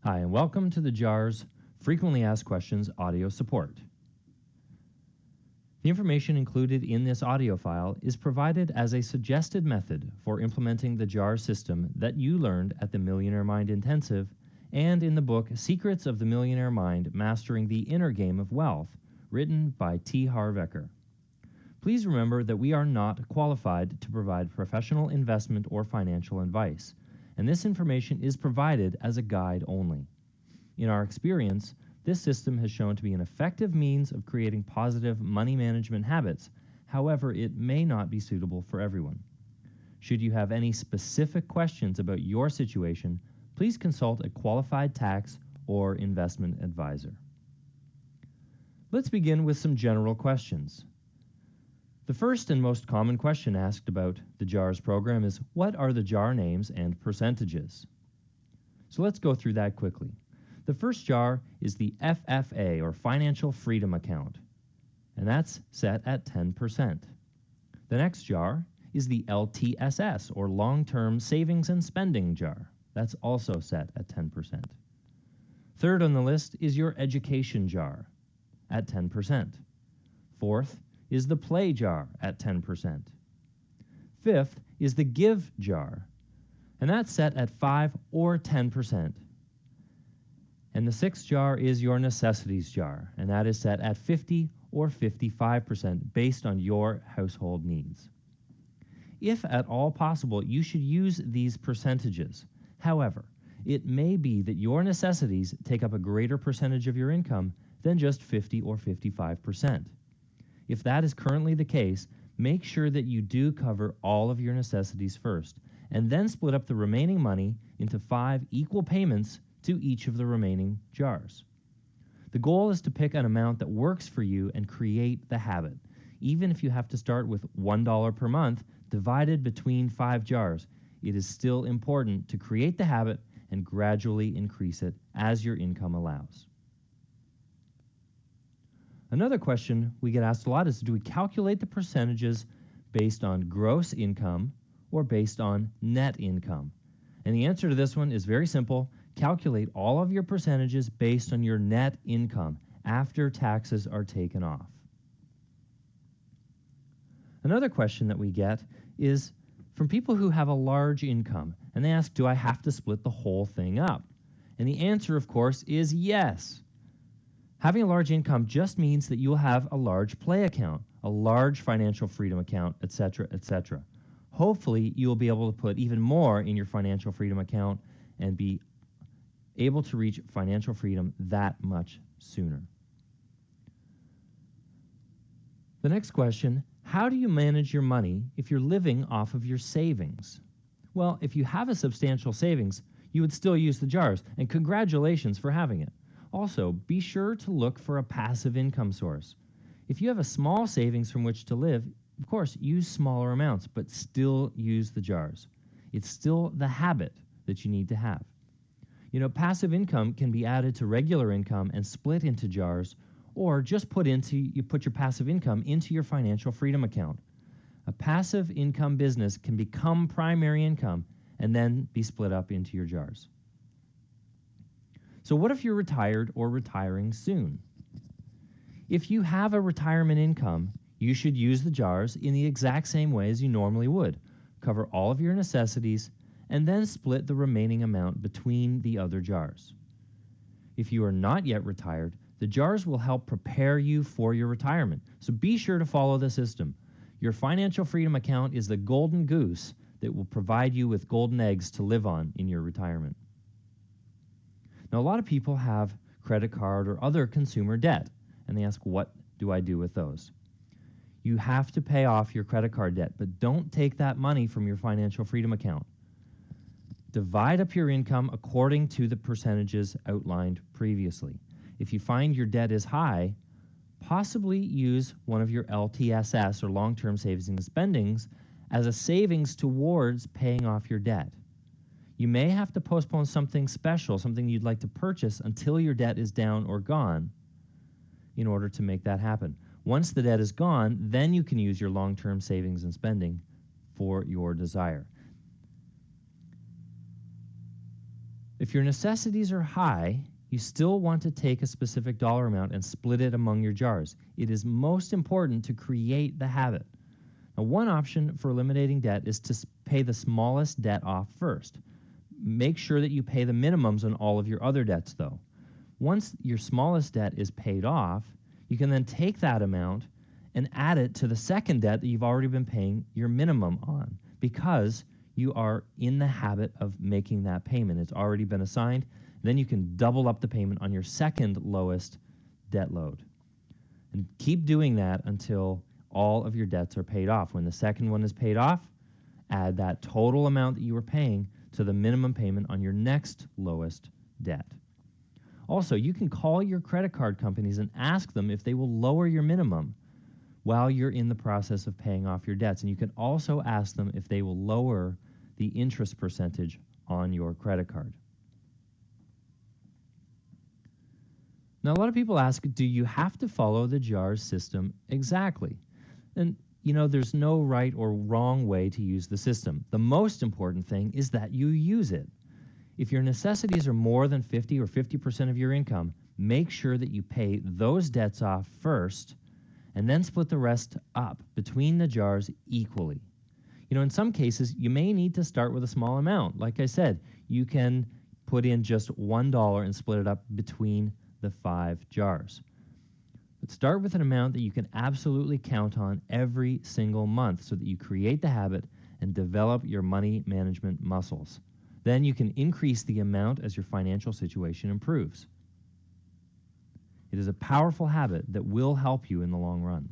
Hi, and welcome to the JAR's Frequently Asked Questions audio support. The information included in this audio file is provided as a suggested method for implementing the JAR system that you learned at the Millionaire Mind Intensive and in the book Secrets of the Millionaire Mind, Mastering the Inner Game of Wealth, written by Harv Eker. Please remember that we are not qualified to provide professional investment or financial advice, and this information is provided as a guide only. In our experience, this system has shown to be an effective means of creating positive money management habits. However, it may not be suitable for everyone. Should you have any specific questions about your situation, please consult a qualified tax or investment advisor. Let's begin with some general questions. The first and most common question asked about the JARS program is, what are the JAR names and percentages? So let's go through that quickly. The first JAR is the FFA, or Financial Freedom Account, and that's set at 10%. The next JAR is the LTSS, or Long-Term Savings and Spending JAR. That's also set at 10%. Third on the list is your Education JAR at 10%. Fourth is the Play JAR at 10%. Fifth is the Give JAR, and that's set at 5 or 10%. And the sixth JAR is your Necessities JAR, and that is set at 50 or 55% based on your household needs. If at all possible, you should use these percentages. However, it may be that your necessities take up a greater percentage of your income than just 50 or 55%. If that is currently the case, make sure that you do cover all of your necessities first, and then split up the remaining money into 5 equal payments to each of the remaining JARs. The goal is to pick an amount that works for you and create the habit. Even if you have to start with $1 per month divided between 5 JARs, it is still important to create the habit and gradually increase it as your income allows. Another question we get asked a lot is, do we calculate the percentages based on gross income or based on net income? And the answer to this one is very simple. Calculate all of your percentages based on your net income after taxes are taken off. Another question that we get is from people who have a large income, and they ask, do I have to split the whole thing up? And the answer, of course, is yes. Having a large income just means that you'll have a large play account, a large financial freedom account, etc., etc. Hopefully, you'll be able to put even more in your financial freedom account and be able to reach financial freedom that much sooner. The next question, how do you manage your money if you're living off of your savings? Well, if you have a substantial savings, you would still use the JARs, and congratulations for having it. Also, be sure to look for a passive income source. If you have a small savings from which to live, of course, use smaller amounts, but still use the JARs. It's still the habit that you need to have. You know, passive income can be added to regular income and split into JARs, or just put your passive income into your financial freedom account. A passive income business can become primary income and then be split up into your JARs. So what if you're retired or retiring soon? If you have a retirement income, you should use the JARs in the exact same way as you normally would. Cover all of your necessities and then split the remaining amount between the other JARs. If you are not yet retired, the JARs will help prepare you for your retirement. So be sure to follow the system. Your financial freedom account is the golden goose that will provide you with golden eggs to live on in your retirement. Now, a lot of people have credit card or other consumer debt, and they ask, what do I do with those? You have to pay off your credit card debt, but don't take that money from your financial freedom account. Divide up your income according to the percentages outlined previously. If you find your debt is high, possibly use one of your LTSS, or long-term savings and spendings, as a savings towards paying off your debt. You may have to postpone something special, something you'd like to purchase, until your debt is down or gone in order to make that happen. Once the debt is gone, then you can use your long-term savings and spending for your desire. If your necessities are high, you still want to take a specific dollar amount and split it among your jars. It is most important to create the habit. Now, one option for eliminating debt is to pay the smallest debt off first. Make sure that you pay the minimums on all of your other debts, though. Once your smallest debt is paid off, you can then take that amount and add it to the second debt that you've already been paying your minimum on, because you are in the habit of making that payment. It's already been assigned. Then you can double up the payment on your second lowest debt load. And keep doing that until all of your debts are paid off. When the second one is paid off, add that total amount that you were paying to the minimum payment on your next lowest debt. Also, you can call your credit card companies and ask them if they will lower your minimum while you're in the process of paying off your debts. And you can also ask them if they will lower the interest percentage on your credit card. Now, a lot of people ask, do you have to follow the JARS system exactly? And, there's no right or wrong way to use the system. The most important thing is that you use it. If your necessities are more than 50 or 50% of your income, make sure that you pay those debts off first and then split the rest up between the jars equally. In some cases, you may need to start with a small amount. Like I said, you can put in just $1 and split it up between the 5 jars. But start with an amount that you can absolutely count on every single month so that you create the habit and develop your money management muscles. Then you can increase the amount as your financial situation improves. It is a powerful habit that will help you in the long run.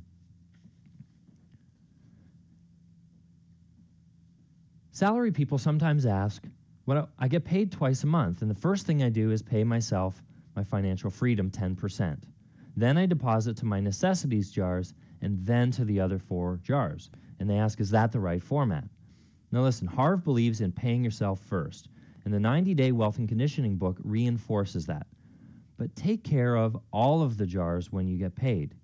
Salary people sometimes ask, well, I get paid twice a month, and the first thing I do is pay myself my financial freedom 10%. Then I deposit to my necessities jars and then to the other 4 jars. And they ask, is that the right format? Now listen, Harv believes in paying yourself first, and the 90-Day Wealth and Conditioning book reinforces that. But take care of all of the jars when you get paid.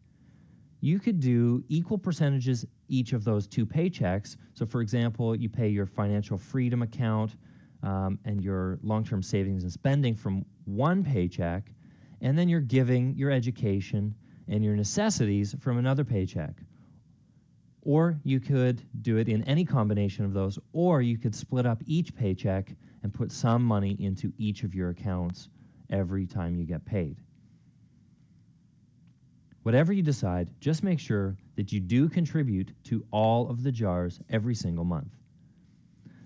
You could do equal percentages each of those 2 paychecks. So for example, you pay your financial freedom account and your long-term savings and spending from one paycheck, and then you're giving your education and your necessities from another paycheck. Or you could do it in any combination of those, or you could split up each paycheck and put some money into each of your accounts every time you get paid. Whatever you decide, just make sure that you do contribute to all of the jars every single month.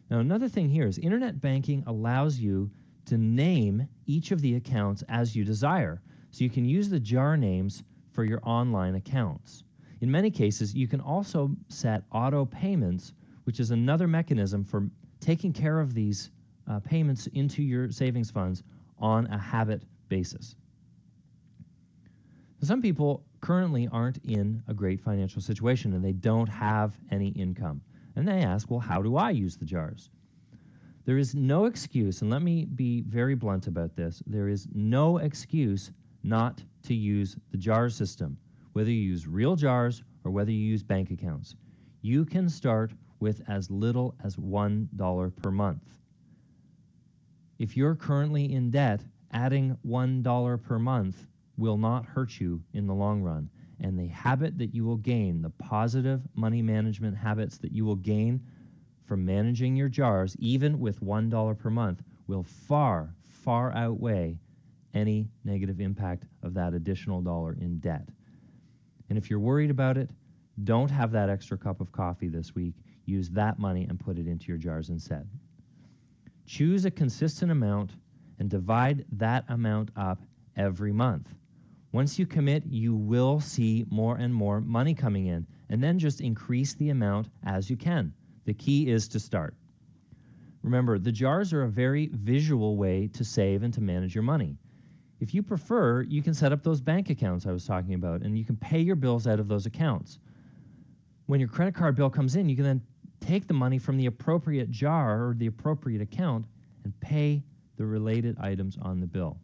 Now, another thing here is internet banking allows you to name each of the accounts as you desire. So you can use the jar names for your online accounts. In many cases, you can also set auto payments, which is another mechanism for taking care of these payments into your savings funds on a habit basis. Some people currently aren't in a great financial situation and they don't have any income. And they ask, well, how do I use the jars? There is no excuse, and let me be very blunt about this, there is no excuse not to use the jar system, whether you use real jars or whether you use bank accounts. You can start with as little as $1 per month. If you're currently in debt, adding $1 per month will not hurt you in the long run. And the habit that you will gain, the positive money management habits that you will gain from managing your jars, even with $1 per month, will far, far outweigh any negative impact of that additional dollar in debt. And if you're worried about it, don't have that extra cup of coffee this week. Use that money and put it into your jars instead. Choose a consistent amount and divide that amount up every month. Once you commit, you will see more and more money coming in, and then just increase the amount as you can. The key is to start. Remember, the jars are a very visual way to save and to manage your money. If you prefer, you can set up those bank accounts I was talking about, and you can pay your bills out of those accounts. When your credit card bill comes in, you can then take the money from the appropriate jar or the appropriate account and pay the related items on the bill.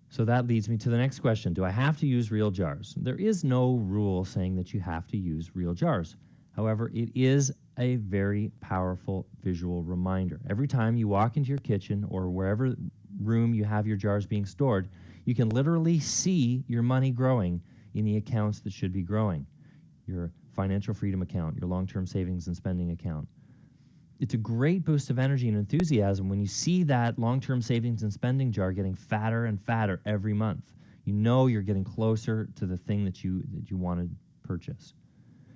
So that leads me to the next question. Do I have to use real jars? There is no rule saying that you have to use real jars. However, it is a very powerful visual reminder. Every time you walk into your kitchen or wherever room you have your jars being stored, you can literally see your money growing in the accounts that should be growing. Your financial freedom account, your long-term savings and spending account. It's a great boost of energy and enthusiasm when you see that long-term savings and spending jar getting fatter and fatter every month. You know you're getting closer to the thing that you want to purchase.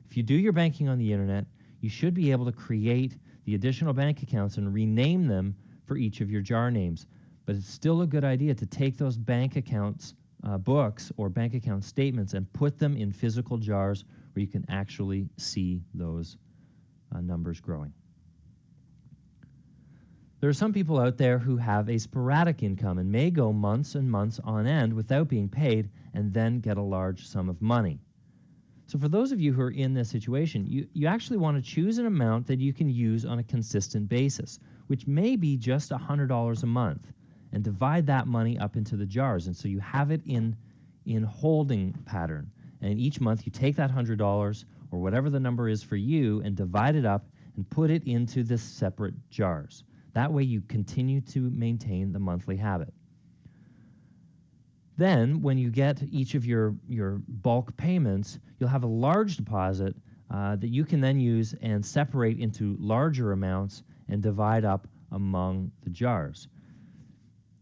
If you do your banking on the internet, you should be able to create the additional bank accounts and rename them for each of your jar names. But it's still a good idea to take those bank accounts books or bank account statements and put them in physical jars where you can actually see those numbers growing. There are some people out there who have a sporadic income and may go months and months on end without being paid and then get a large sum of money. So for those of you who are in this situation, you actually want to choose an amount that you can use on a consistent basis, which may be just $100 a month, and divide that money up into the jars. And so you have it in holding pattern. And each month you take that $100 or whatever the number is for you and divide it up and put it into the separate jars. That way you continue to maintain the monthly habit. Then, when you get each of your bulk payments, you'll have a large deposit that you can then use and separate into larger amounts and divide up among the jars.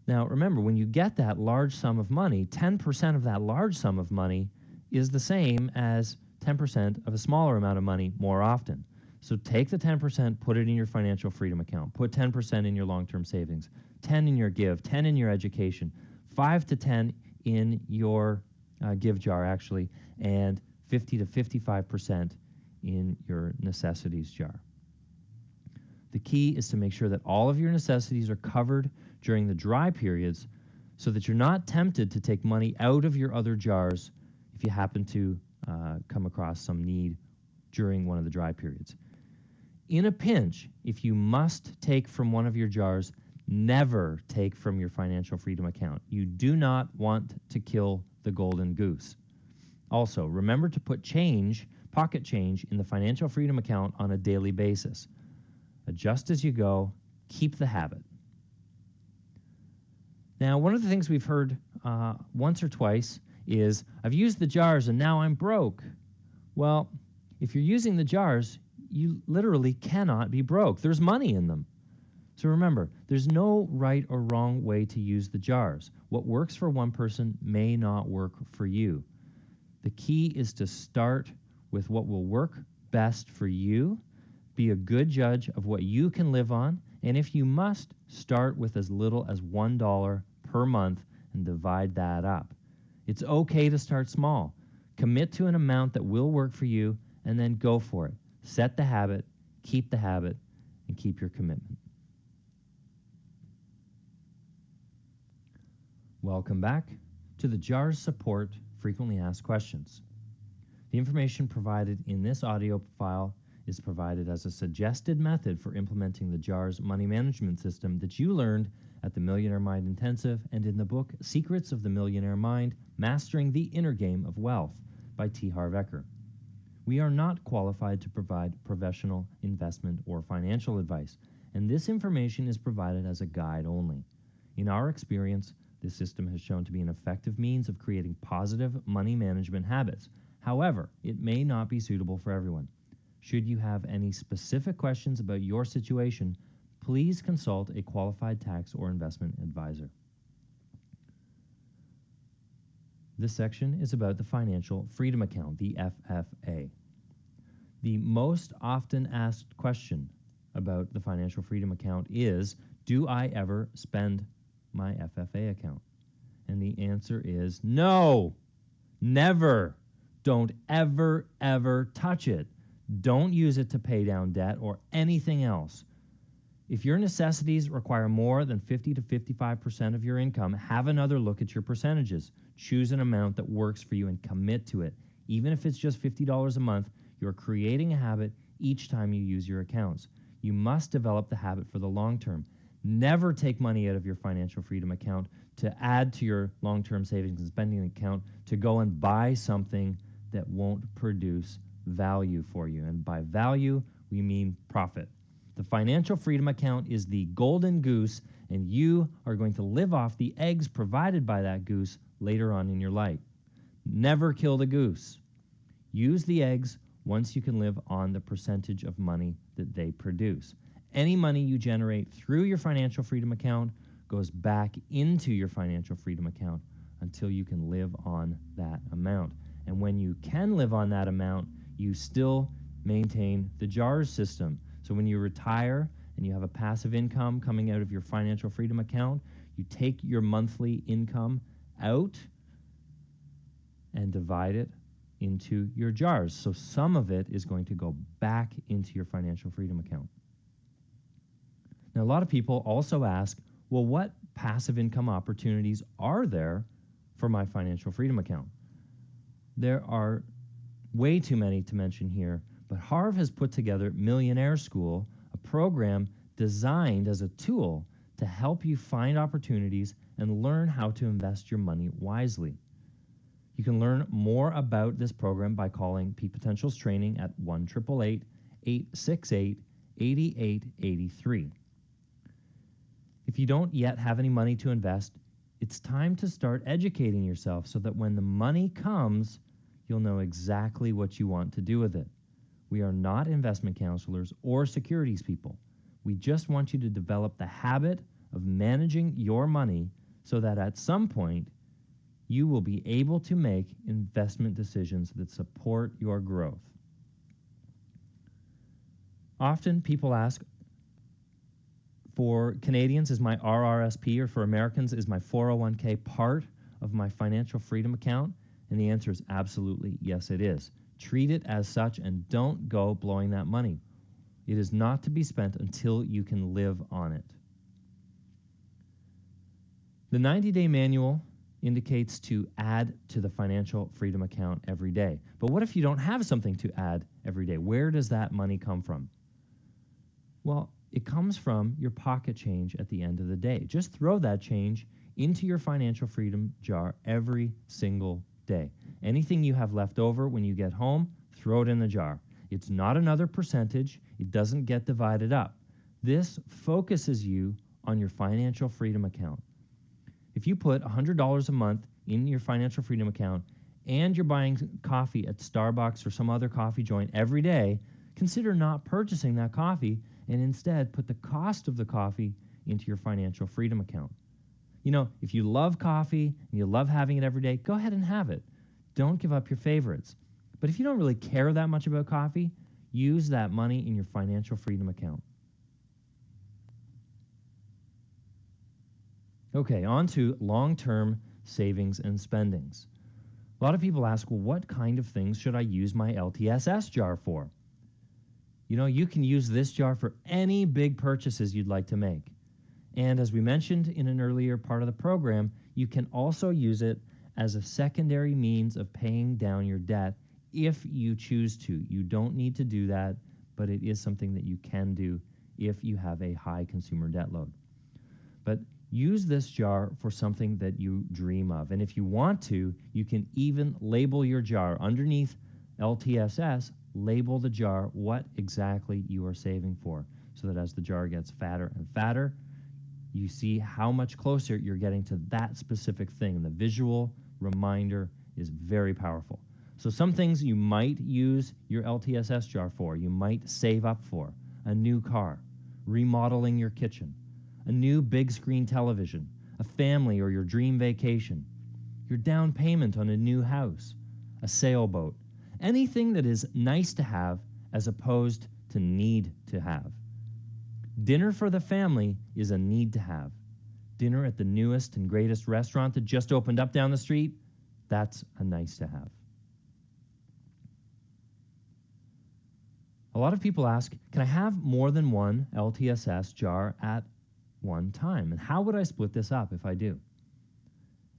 Now, remember, when you get that large sum of money, 10% of that large sum of money is the same as 10% of a smaller amount of money more often. So take the 10%, put it in your financial freedom account. Put 10% in your long-term savings, 10 in your give, 10 in your education, 5 to 10 in your give jar, actually, and 50 to 55% in your necessities jar. The key is to make sure that all of your necessities are covered during the dry periods so that you're not tempted to take money out of your other jars if you happen to come across some need during one of the dry periods. In a pinch, if you must take from one of your jars, never take from your financial freedom account. You do not want to kill the golden goose. Also, remember to put change, pocket change, in the financial freedom account on a daily basis. Adjust as you go. Keep the habit. Now, one of the things we've heard once or twice is, I've used the jars and now I'm broke. Well, if you're using the jars, you literally cannot be broke. There's money in them. So remember, there's no right or wrong way to use the jars. What works for one person may not work for you. The key is to start with what will work best for you, be a good judge of what you can live on, and if you must, start with as little as $1 per month and divide that up. It's okay to start small. Commit to an amount that will work for you, and then go for it. Set the habit, and keep your commitment. Welcome back to the JARS Support Frequently Asked Questions. The information provided in this audio file is provided as a suggested method for implementing the JARS money management system that you learned at the Millionaire Mind Intensive and in the book Secrets of the Millionaire Mind, Mastering the Inner Game of Wealth by Harv Eker. We are not qualified to provide professional investment or financial advice, and this information is provided as a guide only. In our experience, this system has shown to be an effective means of creating positive money management habits. However, it may not be suitable for everyone. Should you have any specific questions about your situation, please consult a qualified tax or investment advisor. This section is about the Financial Freedom Account, the FFA. The most often asked question about the Financial Freedom Account is, do I ever spend my FFA account? And the answer is no, never. Don't ever touch it. Don't use it to pay down debt or anything else. If your necessities require more than 50 to 55% of your income, have another look at your percentages. Choose an amount that works for you and commit to it. Even if it's just $50 a month, you're creating a habit each time you use your accounts. You must develop the habit for the long term. Never take money out of your financial freedom account to add to your long-term savings and spending account to go and buy something that won't produce value for you. And by value, we mean profit. The financial freedom account is the golden goose, and you are going to live off the eggs provided by that goose later on in your life. Never kill the goose. Use the eggs once you can live on the percentage of money that they produce. Any money you generate through your financial freedom account goes back into your financial freedom account until you can live on that amount. And when you can live on that amount, you still maintain the JARS system. So when you retire and you have a passive income coming out of your financial freedom account, you take your monthly income out and divide it into your JARS. So some of it is going to go back into your financial freedom account. Now, a lot of people also ask, well, what passive income opportunities are there for my financial freedom account? There are way too many to mention here, but Harv has put together Millionaire School, a program designed as a tool to help you find opportunities and learn how to invest your money wisely. You can learn more about this program by calling Peak Potentials Training at 1-888-868-8883. If you don't yet have any money to invest, it's time to start educating yourself so that when the money comes, you'll know exactly what you want to do with it. We are not investment counselors or securities people. We just want you to develop the habit of managing your money so that at some point, you will be able to make investment decisions that support your growth. Often people ask, for Canadians, is my RRSP, or for Americans, is my 401k part of my financial freedom account? And the answer is absolutely yes, it is. Treat it as such and don't go blowing that money. It is not to be spent until you can live on it. The 90-day manual indicates to add to the financial freedom account every day. But what if you don't have something to add every day? Where does that money come from? Well, it comes from your pocket change at the end of the day. Just throw that change into your financial freedom jar every single day. Anything you have left over when you get home, throw it in the jar. It's not another percentage. It doesn't get divided up. This focuses you on your financial freedom account. If you put $100 a month in your financial freedom account and you're buying coffee at Starbucks or some other coffee joint every day, consider not purchasing that coffee and instead put the cost of the coffee into your financial freedom account. You know, if you love coffee and you love having it every day, go ahead and have it. Don't give up your favorites. But if you don't really care that much about coffee, use that money in your financial freedom account. Okay, on to long-term savings and spendings. A lot of people ask, well, what kind of things should I use my LTSS jar for? You know, you can use this jar for any big purchases you'd like to make. And as we mentioned in an earlier part of the program, you can also use it as a secondary means of paying down your debt if you choose to. You don't need to do that, but it is something that you can do if you have a high consumer debt load. But use this jar for something that you dream of. And if you want to, you can even label your jar underneath LTSS. Label the jar what exactly you are saving for, so that as the jar gets fatter and fatter, you see how much closer you're getting to that specific thing. The visual reminder is very powerful. So some things you might use your LTSS jar for. You might save up for a new car, remodeling your kitchen, a new big screen television, a family or your dream vacation, your down payment on a new house, a sailboat, anything that is nice to have as opposed to need to have. Dinner for the family is a need to have. Dinner at the newest and greatest restaurant that just opened up down the street, that's a nice to have. A lot of people ask, can I have more than one LTSS jar at one time? And how would I split this up if I do?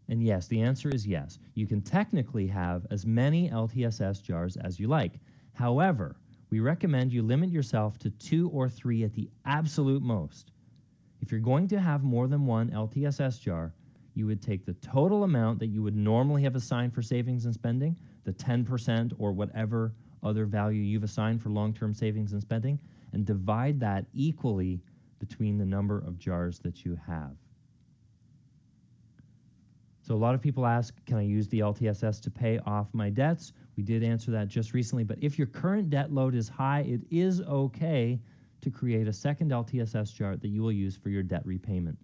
And yes, the answer is yes. You can technically have as many LTSS jars as you like. However, we recommend you limit yourself to 2 or 3 at the absolute most. If you're going to have more than one LTSS jar, you would take the total amount that you would normally have assigned for savings and spending, the 10% or whatever other value you've assigned for long-term savings and spending, and divide that equally between the number of jars that you have. So a lot of people ask, can I use the LTSS to pay off my debts? We did answer that just recently, but if your current debt load is high, it is okay to create a second LTSS jar that you will use for your debt repayment.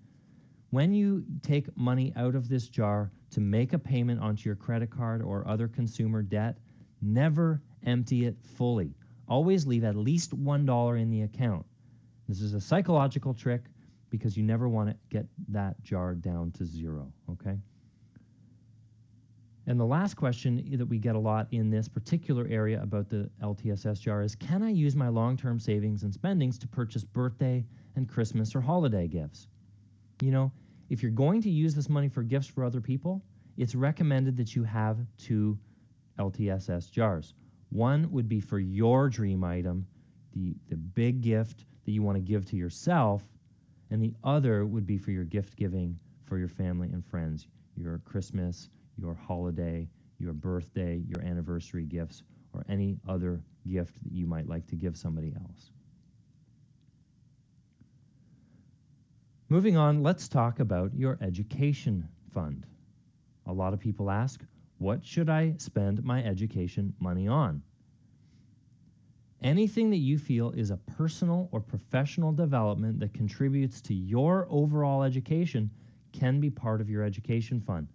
When you take money out of this jar to make a payment onto your credit card or other consumer debt, never empty it fully. Always leave at least $1 in the account. This is a psychological trick because you never want to get that jar down to zero, okay? And the last question that we get a lot in this particular area about the LTSS jar is, can I use my long-term savings and spendings to purchase birthday and Christmas or holiday gifts? You know, if you're going to use this money for gifts for other people, it's recommended that you have 2 LTSS jars. One would be for your dream item, the big gift that you want to give to yourself, and the other would be for your gift giving for your family and friends, your Christmas, your holiday, your birthday, your anniversary gifts, or any other gift that you might like to give somebody else. Moving on, let's talk about your education fund. A lot of people ask, what should I spend my education money on? Anything that you feel is a personal or professional development that contributes to your overall education can be part of your education fund.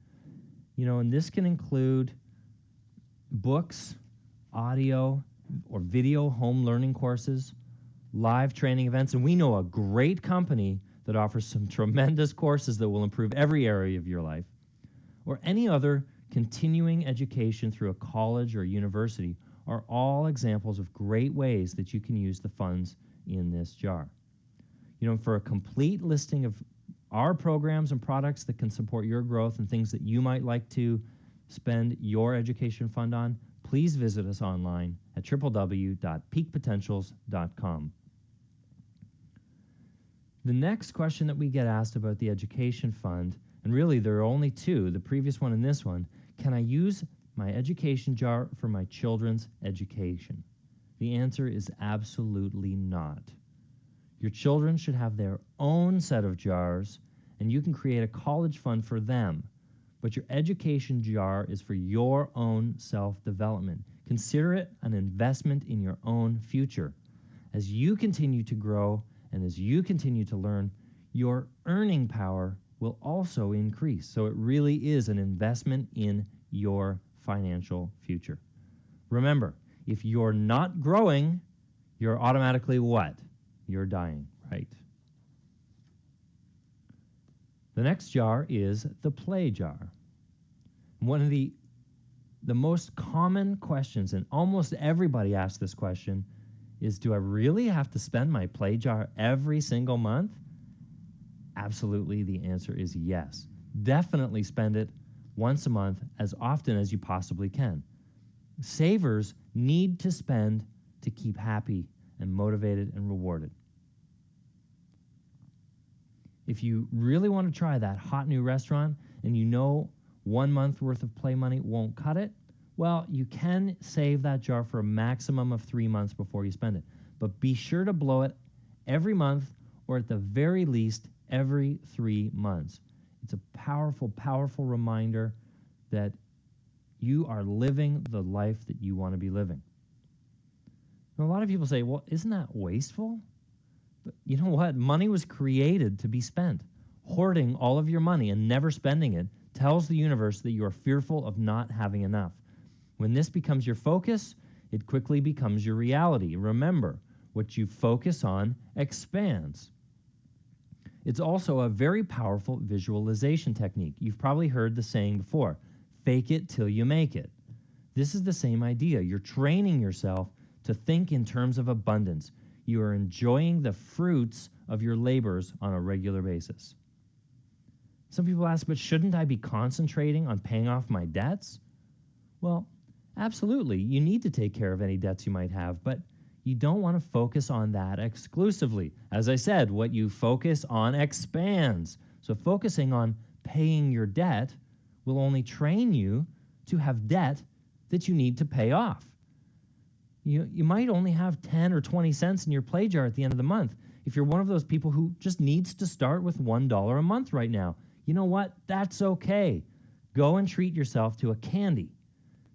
You know, and this can include books, audio or video home learning courses, live training events, and we know a great company that offers some tremendous courses that will improve every area of your life, or any other continuing education through a college or university are all examples of great ways that you can use the funds in this jar. You know, for a complete listing of our programs and products that can support your growth and things that you might like to spend your education fund on, please visit us online at www.peakpotentials.com. The next question that we get asked about the education fund, and really there are only 2, the previous one and this one, can I use my education jar for my children's education? The answer is absolutely not. Your children should have their own set of jars, and you can create a college fund for them. But your education jar is for your own self-development. Consider it an investment in your own future. As you continue to grow and as you continue to learn, your earning power will also increase. So it really is an investment in your financial future. Remember, if you're not growing, you're automatically what? You're dying, right? The next jar is the play jar. One of the most common questions, and almost everybody asks this question, is do I really have to spend my play jar every single month? Absolutely, the answer is yes. Definitely spend it once a month as often as you possibly can. Savers need to spend to keep happy and motivated and rewarded. If you really want to try that hot new restaurant and you know 1 month worth of play money won't cut it, well, you can save that jar for a maximum of 3 months before you spend it. But be sure to blow it every month, or at the very least every 3 months. It's a powerful, powerful reminder that you are living the life that you want to be living. And a lot of people say, well, isn't that wasteful? But you know what? Money was created to be spent. Hoarding all of your money and never spending it tells the universe that you are fearful of not having enough. When this becomes your focus, it quickly becomes your reality. Remember, what you focus on expands. It's also a very powerful visualization technique. You've probably heard the saying before, fake it till you make it. This is the same idea. You're training yourself to think in terms of abundance. You are enjoying the fruits of your labors on a regular basis. Some people ask, but shouldn't I be concentrating on paying off my debts? Well, absolutely. You need to take care of any debts you might have, but you don't want to focus on that exclusively. As I said, what you focus on expands. So focusing on paying your debt will only train you to have debt that you need to pay off. You might only have 10 or 20 cents in your play jar at the end of the month. If you're one of those people who just needs to start with $1 a month right now, you know what? That's okay. Go and treat yourself to a candy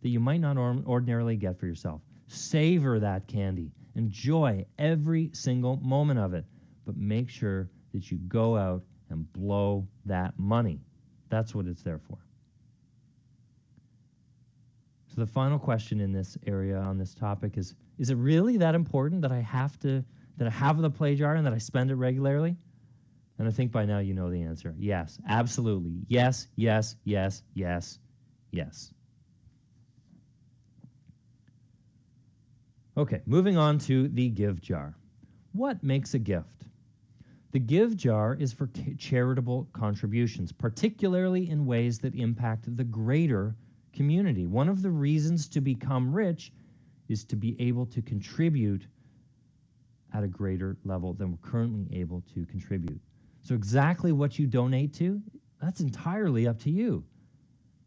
that you might not ordinarily get for yourself. Savor that candy. Enjoy every single moment of it. But make sure that you go out and blow that money. That's what it's there for. So the final question in this area on this topic is it really that important that I have the play jar and that I spend it regularly? And I think by now you know the answer. Yes, absolutely. Yes, yes, yes, yes, yes. Okay, moving on to the give jar. What makes a gift? The give jar is for charitable contributions, particularly in ways that impact the greater community. One of the reasons to become rich is to be able to contribute at a greater level than we're currently able to contribute. So exactly what you donate to, that's entirely up to you.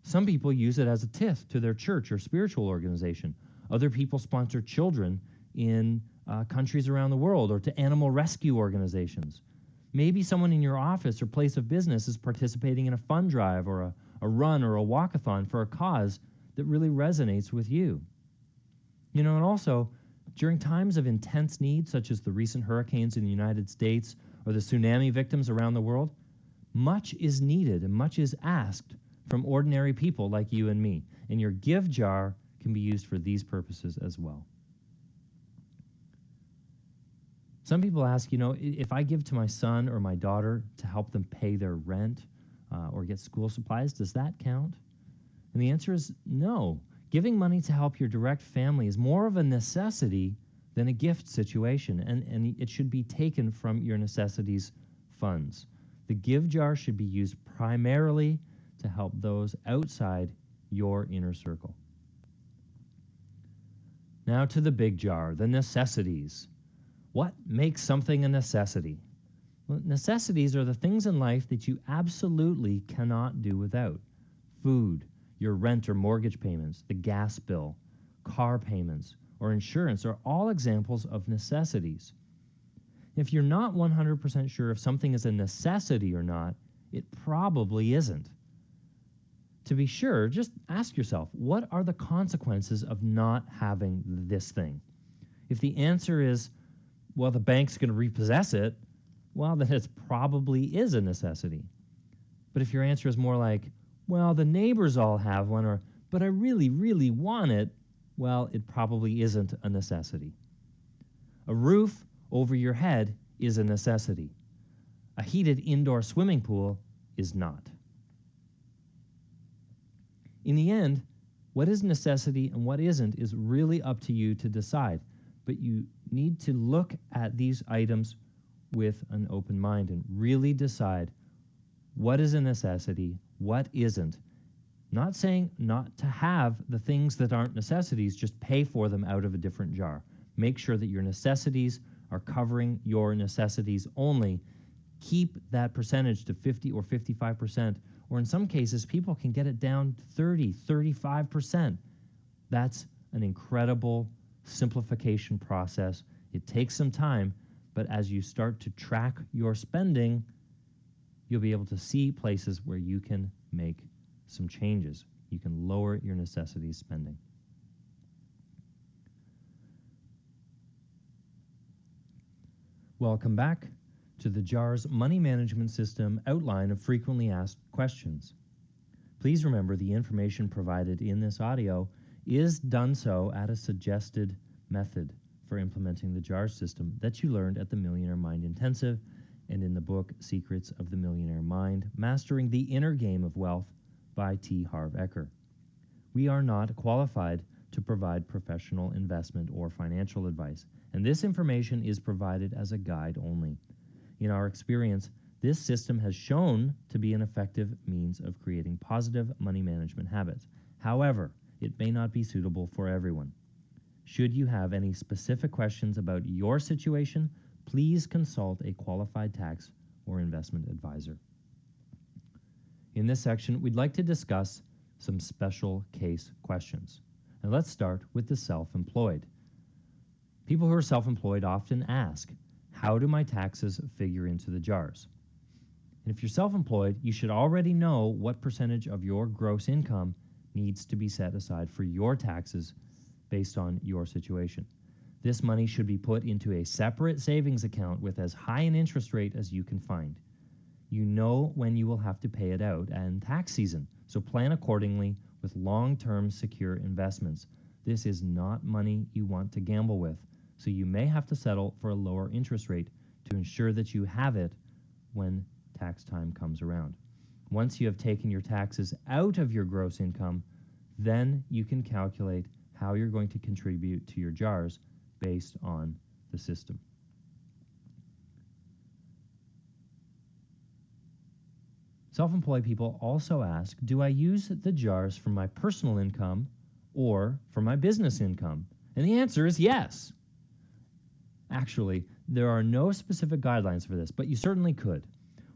Some people use it as a tithe to their church or spiritual organization. Other people sponsor children in countries around the world or to animal rescue organizations. Maybe someone in your office or place of business is participating in a fund drive or a run or a walkathon for a cause that really resonates with you. You know, and also, during times of intense need, such as the recent hurricanes in the United States or the tsunami victims around the world, much is needed and much is asked from ordinary people like you and me. And your give jar can be used for these purposes as well. Some people ask, you know, if I give to my son or my daughter to help them pay their rent or get school supplies, does that count? And the answer is no. Giving money to help your direct family is more of a necessity than a gift situation, and it should be taken from your necessities funds. The give jar should be used primarily to help those outside your inner circle. Now to the big jar, the necessities. What makes something a necessity? Well, necessities are the things in life that you absolutely cannot do without. Food, your rent or mortgage payments, the gas bill, car payments, or insurance are all examples of necessities. If you're not 100% sure if something is a necessity or not, it probably isn't. To be sure, just ask yourself, what are the consequences of not having this thing? If the answer is, well, the bank's going to repossess it, well, then it probably is a necessity. But if your answer is more like, well, the neighbors all have one, or, but I really, really want it, well, it probably isn't a necessity. A roof over your head is a necessity. A heated indoor swimming pool is not. In the end, what is necessity and what isn't is really up to you to decide. But you need to look at these items with an open mind and really decide what is a necessity, what isn't. Not saying not to have the things that aren't necessities, just pay for them out of a different jar. Make sure that your necessities are covering your necessities only. Keep that percentage to 50 or 55%, or in some cases, people can get it down to 30, 35%. That's an incredible simplification process. It takes some time, but as you start to track your spending, you'll be able to see places where you can make some changes. You can lower your necessities spending. Welcome back to the JAR's Money Management System outline of frequently asked questions. Please remember the information provided in this audio is done so at a suggested method for implementing the JAR system that you learned at the Millionaire Mind Intensive and in the book Secrets of the Millionaire Mind, Mastering the Inner Game of Wealth by Harv Eker. We are not qualified to provide professional investment or financial advice, and this information is provided as a guide only. In our experience, this system has shown to be an effective means of creating positive money management habits. However, it may not be suitable for everyone. Should you have any specific questions about your situation, please consult a qualified tax or investment advisor. In this section, we'd like to discuss some special case questions. And let's start with the self-employed. People who are self-employed often ask, how do my taxes figure into the jars? And if you're self-employed, you should already know what percentage of your gross income needs to be set aside for your taxes based on your situation. This money should be put into a separate savings account with as high an interest rate as you can find. You know when you will have to pay it out and tax season, so plan accordingly with long-term secure investments. This is not money you want to gamble with, so you may have to settle for a lower interest rate to ensure that you have it when tax time comes around. Once you have taken your taxes out of your gross income, then you can calculate how you're going to contribute to your jars based on the system. Self-employed people also ask, do I use the jars for my personal income or for my business income? And the answer is yes. Actually, there are no specific guidelines for this, but you certainly could.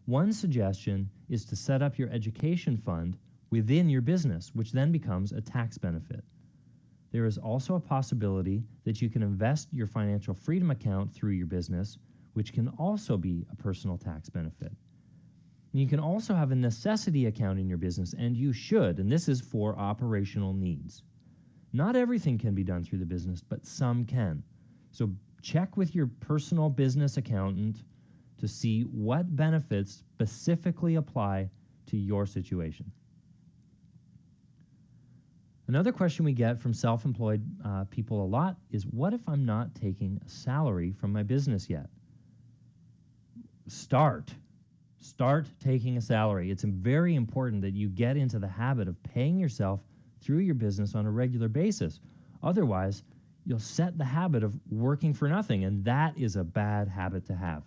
One suggestion is to set up your education fund within your business, which then becomes a tax benefit. There is also a possibility that you can invest your financial freedom account through your business, which can also be a personal tax benefit. You can also have a necessity account in your business, and you should, and this is for operational needs. Not everything can be done through the business, but some can. So check with your personal business accountant to see what benefits specifically apply to your situation. Another question we get from self-employed people a lot is, what if I'm not taking a salary from my business yet? Start taking a salary. It's very important that you get into the habit of paying yourself through your business on a regular basis. Otherwise, you'll set the habit of working for nothing, and that is a bad habit to have.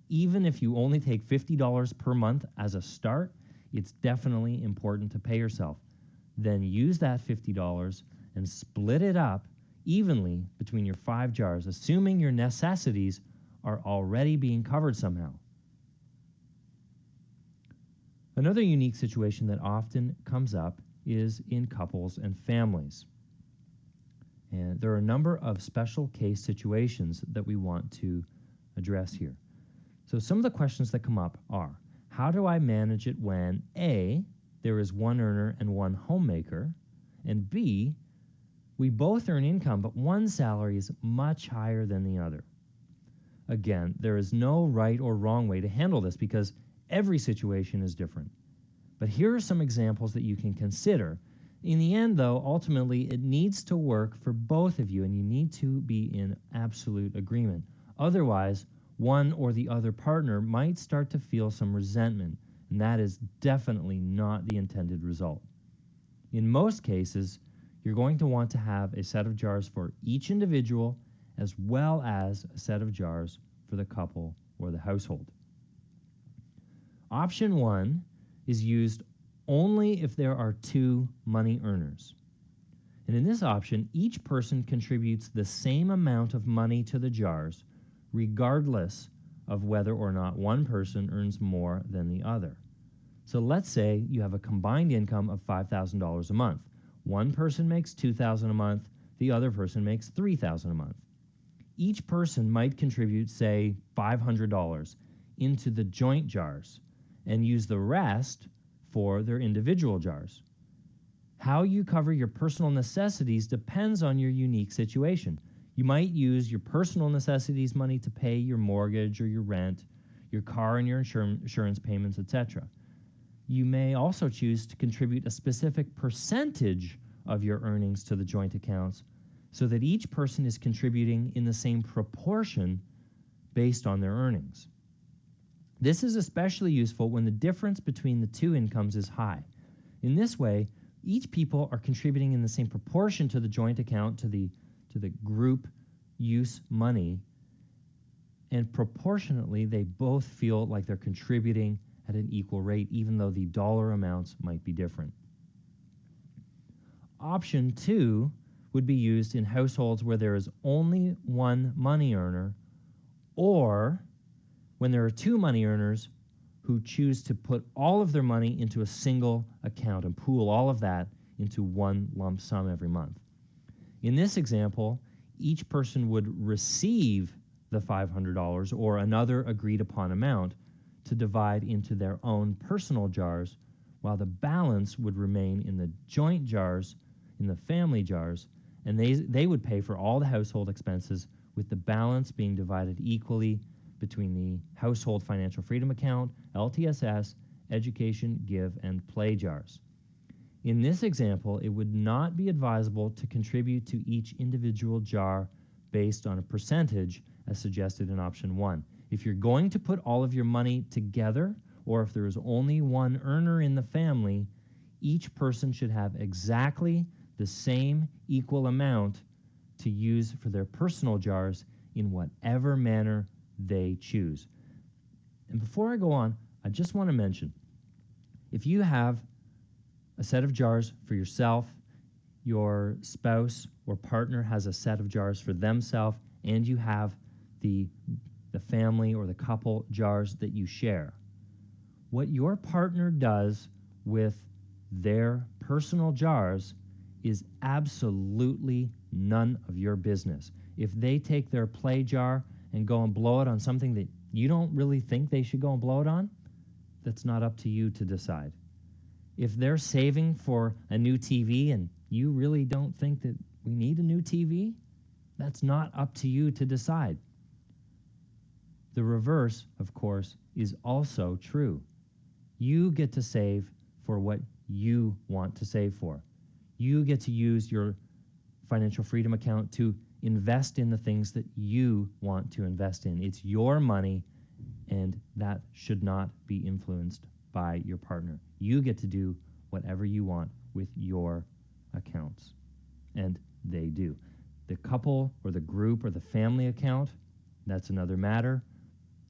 Even if you only take $50 per month as a start, it's definitely important to pay yourself. Then use that $50 and split it up evenly between your 5 jars, assuming your necessities are already being covered somehow. Another unique situation that often comes up is in couples and families. And there are a number of special case situations that we want to address here. So some of the questions that come up are, how do I manage it when A, there is one earner and one homemaker, and B, we both earn income, but one salary is much higher than the other? Again, there is no right or wrong way to handle this because every situation is different. But here are some examples that you can consider. In the end, though, ultimately, it needs to work for both of you, and you need to be in absolute agreement. Otherwise, one or the other partner might start to feel some resentment, and that is definitely not the intended result. In most cases, you're going to want to have a set of jars for each individual as well as a set of jars for the couple or the household. Option 1 is used only if there are 2 money earners. And in this option, each person contributes the same amount of money to the jars, regardless of whether or not one person earns more than the other. So let's say you have a combined income of $5,000 a month. One person makes $2,000 a month, the other person makes $3,000 a month. Each person might contribute, say, $500 into the joint jars and use the rest for their individual jars. How you cover your personal necessities depends on your unique situation. You might use your personal necessities money to pay your mortgage or your rent, your car and your insurance payments, etc. You may also choose to contribute a specific percentage of your earnings to the joint accounts so that each person is contributing in the same proportion based on their earnings. This is especially useful when the difference between the 2 incomes is high. In this way, each people are contributing in the same proportion to the joint account, to the group use money, and proportionately they both feel like they're contributing at an equal rate, even though the dollar amounts might be different. Option 2 would be used in households where there is only one money earner, or when there are 2 money earners who choose to put all of their money into a single account and pool all of that into one lump sum every month. In this example, each person would receive the $500 or another agreed upon amount to divide into their own personal jars, while the balance would remain in the joint jars, in the family jars, and they would pay for all the household expenses, with the balance being divided equally between the household financial freedom account, LTSS, education, give, and play jars. In this example, it would not be advisable to contribute to each individual jar based on a percentage as suggested in option 1. If you're going to put all of your money together, or if there is only one earner in the family, each person should have exactly the same equal amount to use for their personal jars in whatever manner they choose. And before I go on, I just want to mention, if you have a set of jars for yourself, your spouse or partner has a set of jars for themselves, and you have the family or the couple jars that you share. What your partner does with their personal jars is absolutely none of your business. If they take their play jar and go and blow it on something that you don't really think they should go and blow it on, that's not up to you to decide. If they're saving for a new TV and you really don't think that we need a new TV, that's not up to you to decide. The reverse, of course, is also true. You get to save for what you want to save for. You get to use your financial freedom account to invest in the things that you want to invest in. It's your money, and that should not be influenced by your partner. You get to do whatever you want with your accounts, and they do. The couple or the group or the family account, that's another matter.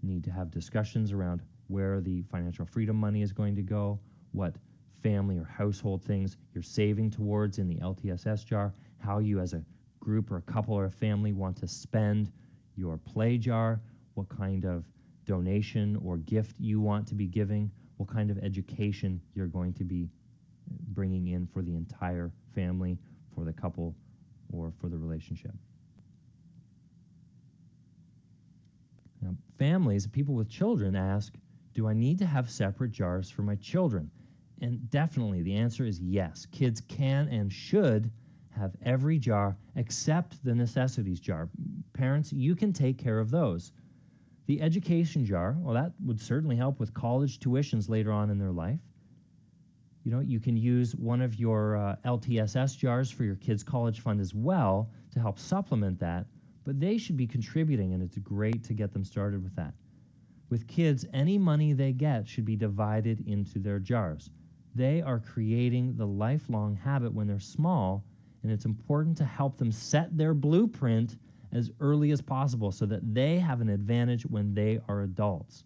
You need to have discussions around where the financial freedom money is going to go, what family or household things you're saving towards in the LTSS jar, how you as a group or a couple or a family want to spend your play jar, what kind of donation or gift you want to be giving, what kind of education you're going to be bringing in for the entire family, for the couple, or for the relationship. Now, families, people with children ask, do I need to have separate jars for my children? And definitely the answer is yes. Kids can and should have every jar except the necessities jar. Parents, you can take care of those. The education jar, well, that would certainly help with college tuitions later on in their life. You know, you can use one of your LTSS jars for your kids' college fund as well to help supplement that, but they should be contributing, and it's great to get them started with that. With kids, any money they get should be divided into their jars. They are creating the lifelong habit when they're small, and it's important to help them set their blueprint as early as possible so that they have an advantage when they are adults.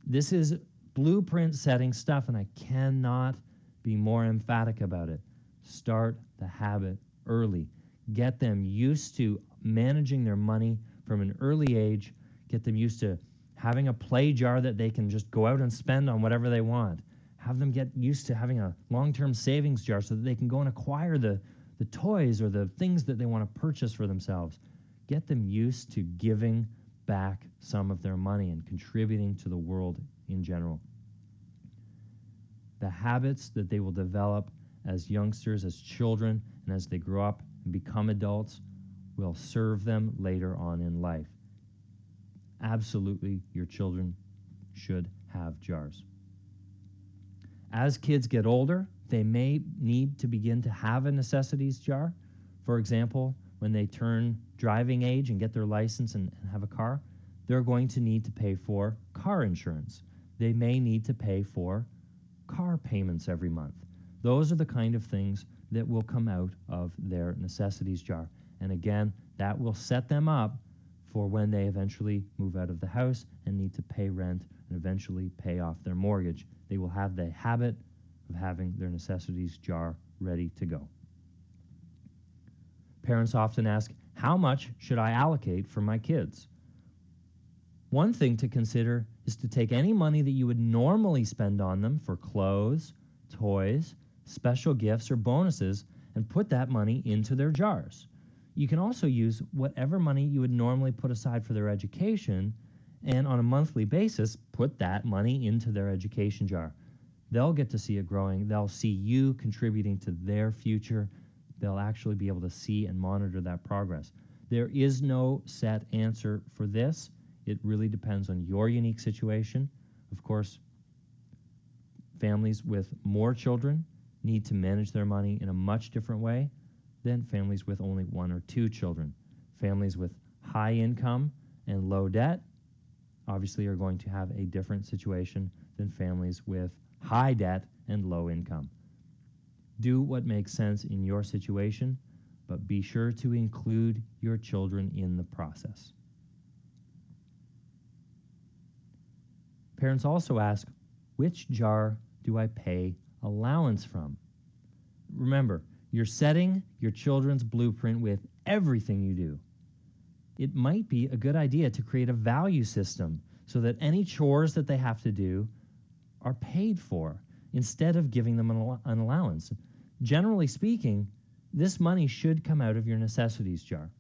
This is blueprint setting stuff, and I cannot be more emphatic about it. Start the habit early. Get them used to managing their money from an early age. Get them used to having a play jar that they can just go out and spend on whatever they want. Have them get used to having a long-term savings jar so that they can go and acquire the toys or the things that they want to purchase for themselves. Get them used to giving back some of their money and contributing to the world in general. The habits that they will develop as youngsters, as children, and as they grow up and become adults will serve them later on in life. Absolutely, your children should have jars. As kids get older, they may need to begin to have a necessities jar. For example, when they turn driving age and get their license and have a car, they're going to need to pay for car insurance. They may need to pay for car payments every month. Those are the kind of things that will come out of their necessities jar. And again, that will set them up for when they eventually move out of the house and need to pay rent and eventually pay off their mortgage. They will have the habit of having their necessities jar ready to go. Parents often ask, how much should I allocate for my kids? One thing to consider is to take any money that you would normally spend on them for clothes, toys, special gifts, or bonuses and put that money into their jars. You can also use whatever money you would normally put aside for their education, and on a monthly basis, put that money into their education jar. They'll get to see it growing. They'll see you contributing to their future. They'll actually be able to see and monitor that progress. There is no set answer for this. It really depends on your unique situation. Of course, families with more children need to manage their money in a much different way than families with only one or two children. Families with high income and low debt obviously are going to have a different situation than families with high debt and low income. Do what makes sense in your situation, but be sure to include your children in the process. Parents also ask, which jar do I pay allowance from? Remember, you're setting your children's blueprint with everything you do. It might be a good idea to create a value system so that any chores that they have to do are paid for instead of giving them an allowance. Generally speaking, this money should come out of your necessities jar.